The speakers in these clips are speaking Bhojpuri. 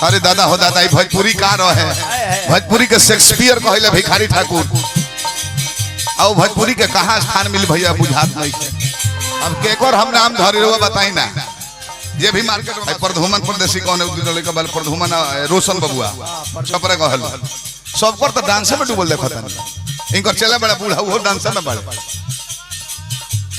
अरे दादा हो दादा भोजपुरी का रहे भोजपुरी के शेक्सपियर कहले भिखारी ठाकुर और भोजपुरी के कहाँ स्थान मिल भैया बुझात नहीं है। अब केकर हम नाम धरी रहो बताई ना ये भी मार्केट में प्रधुमन परदेसी कौन है के बल प्रधुमन रोशन बबुआ छपरे कहल सबकर तो डांस में डूबल देखता इनकर चला बड़ा बूढ़ा वो डांस में बड़े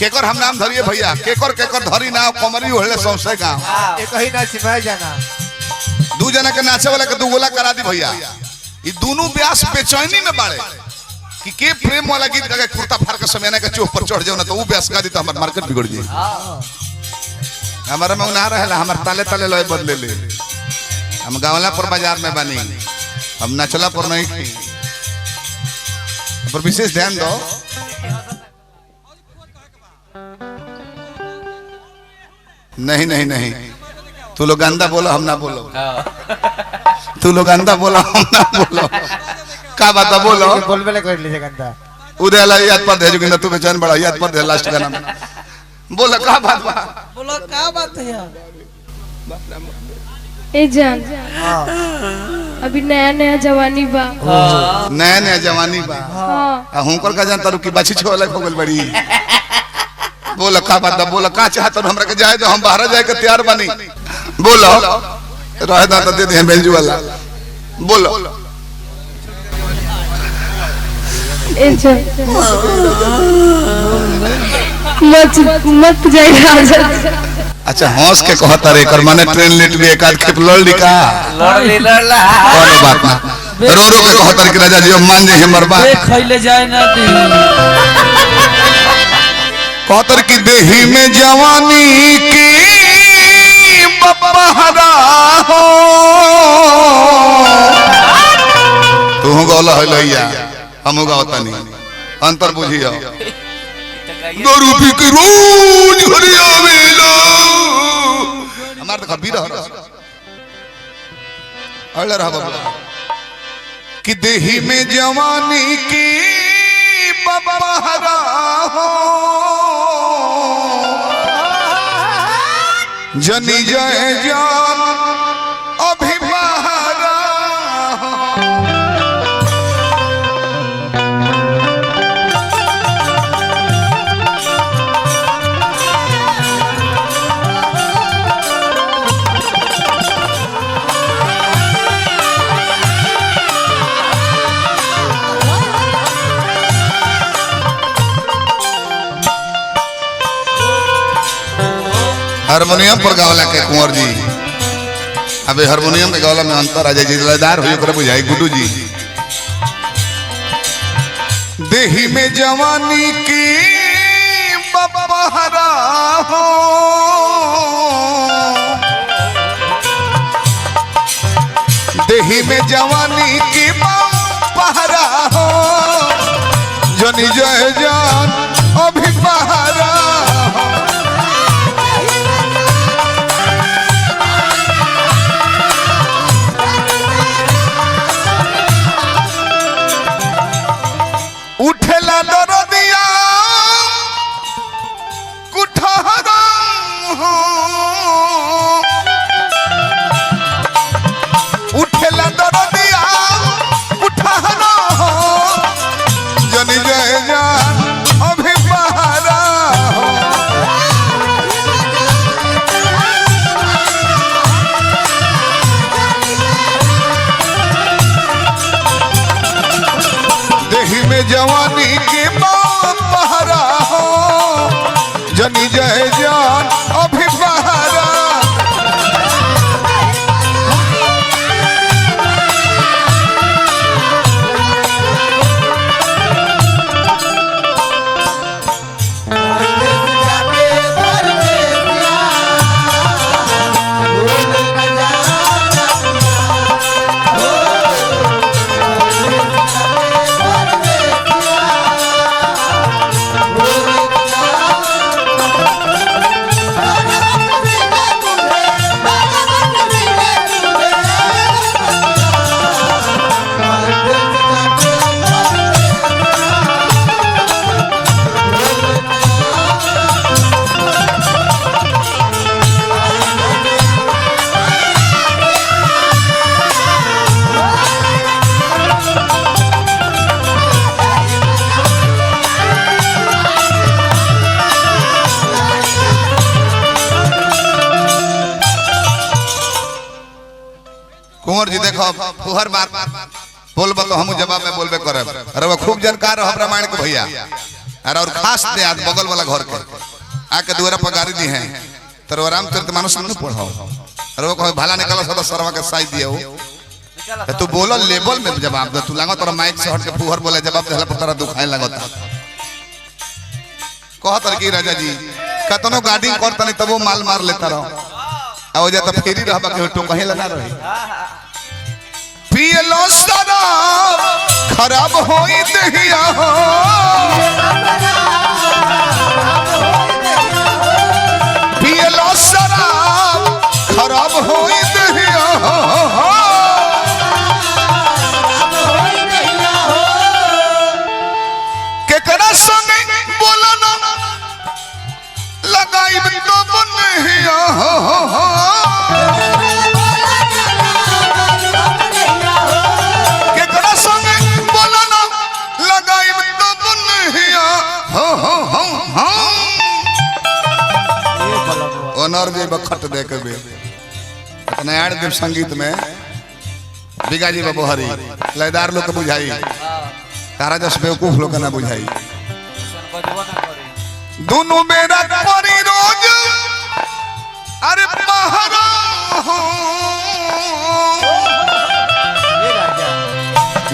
केकर हम नाम धरिए भैया केकर केकर धरी ना कमरी होले सौसे गांव एक ही ना सिपाही जाना दू जना के नाचे वाला के दू गोला करा दी भैया ये दोनों ब्यास बेचैनी में बाड़े कि के प्रेम वाला गीत गा के कुर्ता फाड़ के समय के चौक पर चढ़ जाओ ना तो वो ब्यास गा दी तो हमार मार्केट बिगड़ जाए हमारा में ना रहेला हमार ताले ताले लय बदले ले हम गावला पर बाजार में बनी हम नाचला पर नहीं थी पर विशेष ध्यान दो नहीं नहीं नहीं तू लोग गंदा बोलो हम ना बोलो तू लोग गंदा बोलो हम ना बोलो का बात बोलो बोल बेले कर लीजिए गंदा उदय ला याद पर दे जो कि तू बेचैन बड़ा याद पर दे लास्ट गाना में बोलो का बात बोलो का बात है यार ए जान अभी नया नया जवानी बा नया नया जवानी बा हां हुनकर का जानता कि बाछी छोले हो गल बड़ी बोलो का बात बोलो का चाहत हमरा के जाए तो हम बाहर जाए के तैयार बनी बोलो रह दा तो दे दे बेंजू वाला बोलो ए जान मत जाए राजा अच्छा हंस के कहता रे कर माने ट्रेन लेट भी एक आध खेप लड़ लिका लड़ला कोनो बात ना रो रो के कहता रे कि राजा जी मान जे हमर बात देख खइले जाए ना दी कहतर की देही में जवानी की बपहरा हो तू गौला है लैया हम गावता नहीं अंतर बुझियो दो रूपी की रोज घरी आवेला हमार तो कभी रह अड़ रहा बाबा कि देही में जवानी की बपहरा हो जनी जय जान अभी बहरा हारमोनियम पर गावला के कुंवर जी अबे हारमोनियम के गावला में अंतर आ जाए जिलेदार हो ओकरा बुझाई गुड्डू जी देही में जवानी की बपहरा हो देही में जवानी की बपहरा हो जनी जय जान अभी बहरा उठेला दरदिया कुठहरा हो उठेला दरदिया कुठहरा हो जनी जय जान अभी बहरा हो देही में जवानी के बहरा हो जनी जय जान अभी बहरा कुंवर जी देखो फुहर बार बोलबो तो हम जवाब में बोलबे करब। अरे वो खूब जानकार हो रामायण के भैया। अरे और खास दे आज बगल वाला घर के आके दुआरा पर गाड़ी दी है तो रामचरितमानस न पढ़ो। अरे वो कहे भला निकला सदा सरवा के साई दियो तू बोलो लेवल में जवाब दे। तू लागो तोरा माइक से हट के फुहर बोले जवाब देला पर तोरा दुखाए लागता। कहत की राजा जी कतनो गाड़ी करता नहीं तब वो माल मार लेता रहो आ जा तो फेरी रहबा के तो कहीं लगा रही पिए लो शराब खराब होई देहिया हो पिए लो शराब खराब होई देहिया हो केकरा संग बोला ना लगाई तो बनिया हो केकरा संग बोला ना लगाई तो बनिया हो ओनर जे बखट दे के बे इतना यार देव संगीत में बिगाजी बाबू हरी लयदार लोग के बुझाई तारा जस बेवकूफ लोग ना बुझाई दोनों मेरा परी रोज अरे पहरा हो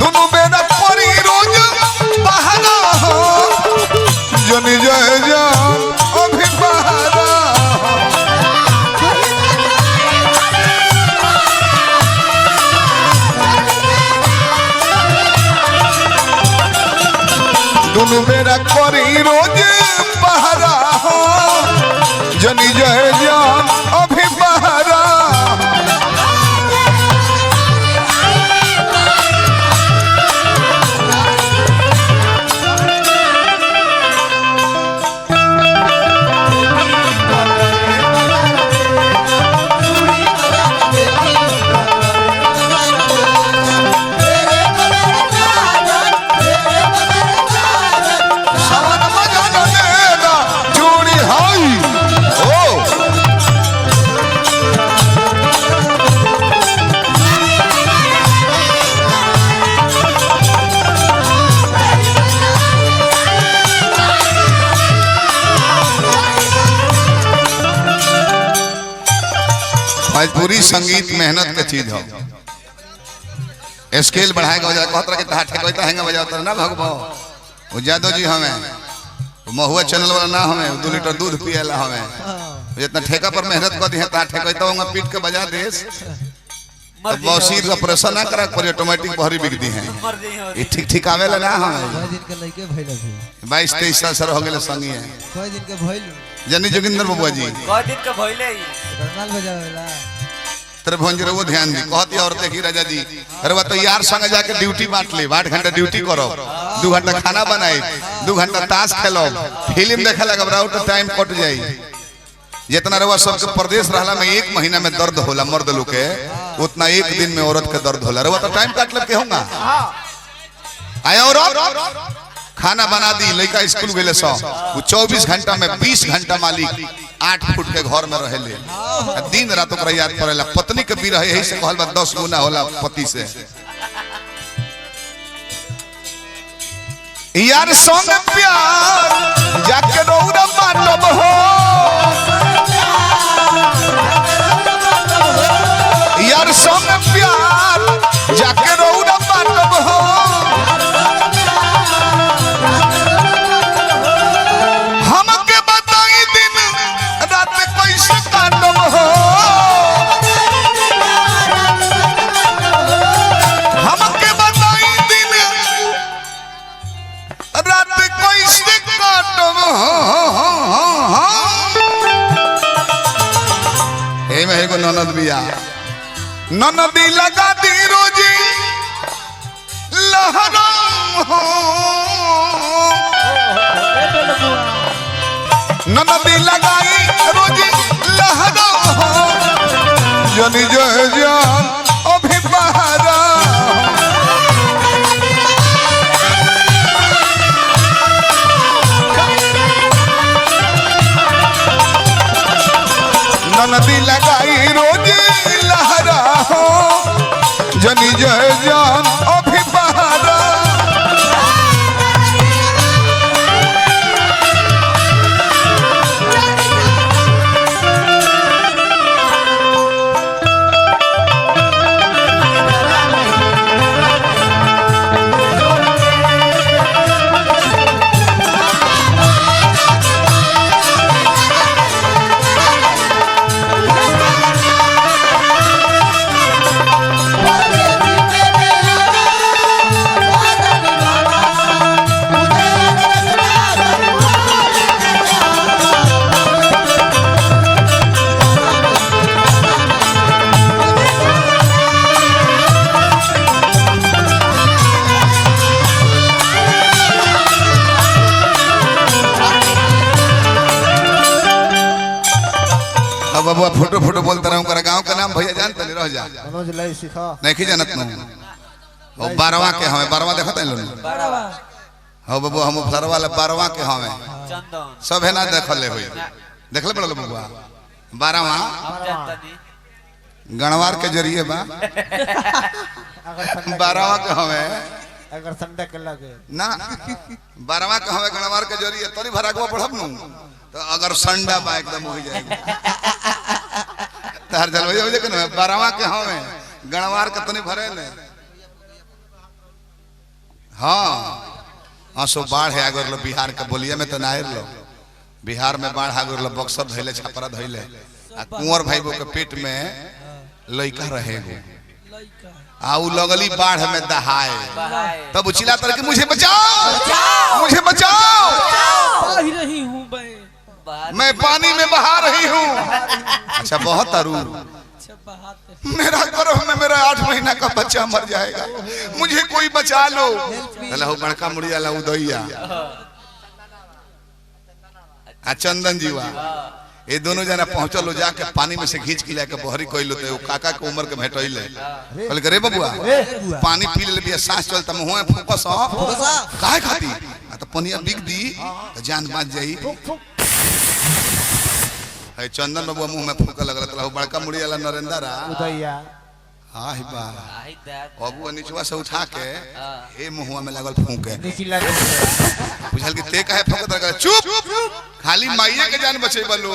दोनों मेरा परी रोज पहरा हो जन जय जान अभी पहरा दोनों मेरा परी रोज पहरा हो जनी जय जान अभी पहरा भोजपुरी संगीत मेहनत का चीज हो स्केल बढ़ाएगा वजह कहत रहा कि ठेकोइता हैंगा बजाता ना भगबो वो जादव जी हमें महुआ चैनल वाला ना हमें 2 लीटर दूध पिएला हमें जितना ठेका पर मेहनत कर दी है ता ठेकोइता होगा पीट के बजा देस बौसीर का ऑपरेशन ना करा पर ऑटोमेटिक बहरी बिक दी है ये ठीक ठीक आवेला ना हमें 22-23 साल सर हो गेले संगी है कोई दिन के भइल जनी जोगिंदर बबुआ जी कई दिन के भइले बंगाल बजावेला तेरे भंजरे वो ध्यान दी कहती औरत की राजा जी अरे वो तो यार संग जाके ड्यूटी बांट ले 8 घंटा ड्यूटी करो 2 घंटा खाना बनाए 2 घंटा ताश खेलो फिल्म देखे लगा राउट टाइम कट जाई जितना रवा सबके प्रदेश रहला में 1 महीना में दर्द होला मर्द लोग के उतना 1 दिन में औरत के दर्द होला रवा तो टाइम काट ले के होगा आया औरत खाना बना दी लड़का स्कूल गेले सो वो 24 घंटा में 20 घंटा मालिक 8 फुट के घर में रहेले दिन रात ओकरा याद पड़ेला पत्नी के भी रहे यही से कहल बा 10 गुना होला पति से यार संग प्यार जाके रौरा बाटब हो यार संग प्यार जाके रौरा बाटब हो ननद बिया ननदी लगा दी रोजी लहरा हो ननदी लगाई रोजी लहरा हो जनी जय जान अभी बहरा नदी लगाई रोजी लहरा हो बाबा फोटो फोटो बोलता रहूं कर गांव का नाम भैया जानते नहीं रह जा मनोज लाई सिखा नहीं जानत न ओ 12वां के हमें 12वां देखत है लोग बड़वा हो बाबू हम फरवा ले 12वां के हमें चंदन सब है ना देखले होई देखले बड़ा बबुआ 12वां हम जानता नहीं गणवार के जरिए बा अगर संडे 12वां के हमें अगर संडे के लगे ना 12वां के हमें गणवार के जरिए तनी भरागवा पढ़ब नु तो अगर संडा बा एकदम हो जाएगा तार जल हो जे के 12वां के हमें गणवार के तनी भरे ले हां आसो बाढ़ है अगर लो बिहार के बोलिया में तो ना आइर लो बिहार में बाढ़ अगर लो बक्सर धइले छपरा धइले आ कुंवर भाई के पेट में लइका रहेगो लइका आउ लगली बाढ़ में दहाए बहाए तब उचिला तर के मुझे बचाओ मुझे बचाओ बह रही हूं मैं पानी में बहा रही हूँ अच्छा बहुत अरू अच्छा बहाते मेरा गर्भ में मेरा 8 महीना का बच्चा मर जाएगा मुझे कोई बचा लो लहू बड़का मुड़िया ला उदैया आ चंदन जीवा ये दोनों जना पहुंचल हो जाके पानी में से खींच के लाके बहरी कइलो तो काका के उम्र के भेटइले कहले रे बबुआ पानी पी ले बिया सांस चलता मुंह में फोकस काहे खाती आ तो पनिया बिक दी तो जान बच जाई है चंदन बबुआ मुंह में फूंका लगल तो बड़का मुड़िया ला नरेंद्र उदैया हां ही बा आई दैट बबुआ नीचवा से उठा के ए मुंहवा में लगल फूंके निकला बुझल कि ते काहे फूंकत रह चुप खाली माईया के जान बचे बलो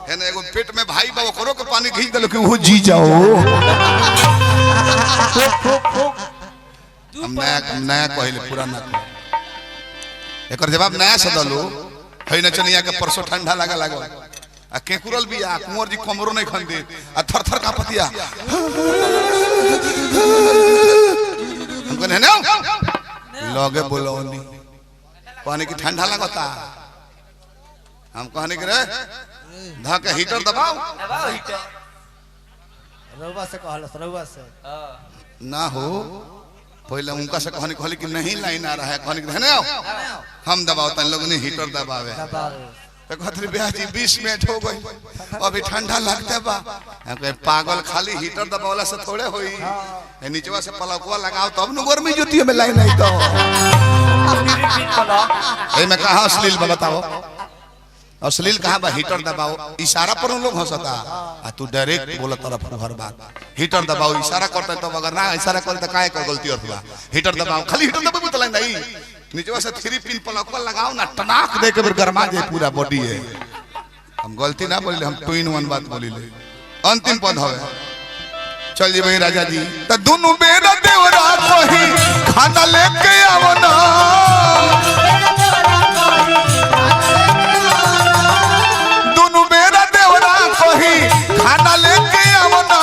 है ना एगो पेट में भाई बा ओकरो के पानी घीच देलो कि वो जी जाओ हम नया कहले पुराना एकर जवाब नया से दलो है न चनिया के परसों ठंडा लगा लागो आ केकुरल भी आ कुंवर जी कमरो नहीं खन दे आ थर थर का पतिया हम कहने ना लगे बोलोनी पानी की ठंडा लगता हम कहने के रे धा के हीटर दबाओ रउवा से कहल रउवा से ना हो पहले उनका से कहने कहली कि नहीं लाइन आ रहा है कहने के ना हम दबाओ तन लोग ने हीटर दबावे तो कहते ब्याह जी 20 मिनट हो गई अभी ठंडा लगता बा पागल खाली हीटर दबावला से थोड़े होई नीचवा से पलकवा लगाओ तब न गर्मी जुती में लाइन नहीं तो ए मैं कहां अश्लील बताओ अश्लील कहां बा हीटर दबाओ इशारा पर लोग हंसता आ तू डायरेक्ट बोला तरफ हर बात हीटर दबाओ इशारा करता तो अगर ना इशारा करता काहे कर गलती होता हीटर दबाओ खाली हीटर दबाओ तो लाइन नहीं नीचवा से 3 पिन पलकवा लगाओ ना टनाक दे के गरमा जाए पूरा बॉडी है हम गलती ना बोलिले हम 2 in 1 बात बोलिले अंतिम पद हवे चल जी भाई राजा जी त दोनों बेरा देवरा कही खाना लेके आवो ना दोनों बेरा देवरा कही खाना लेके आवो ना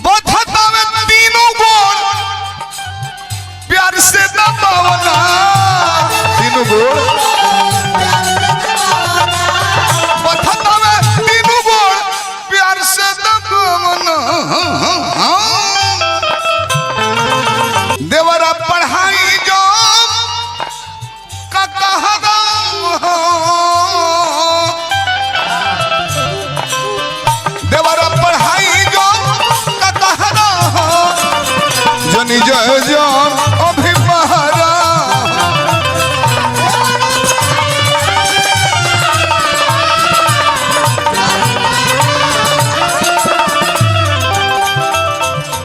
बधतावे तीनों गोल प्यार से दबावना तीनों गोल बधतावे तीनों गोल प्यार से दबावना देवरा पढ़ाई जो का कहरा देवरा पढ़ाई जो का कहरा जनी जय जय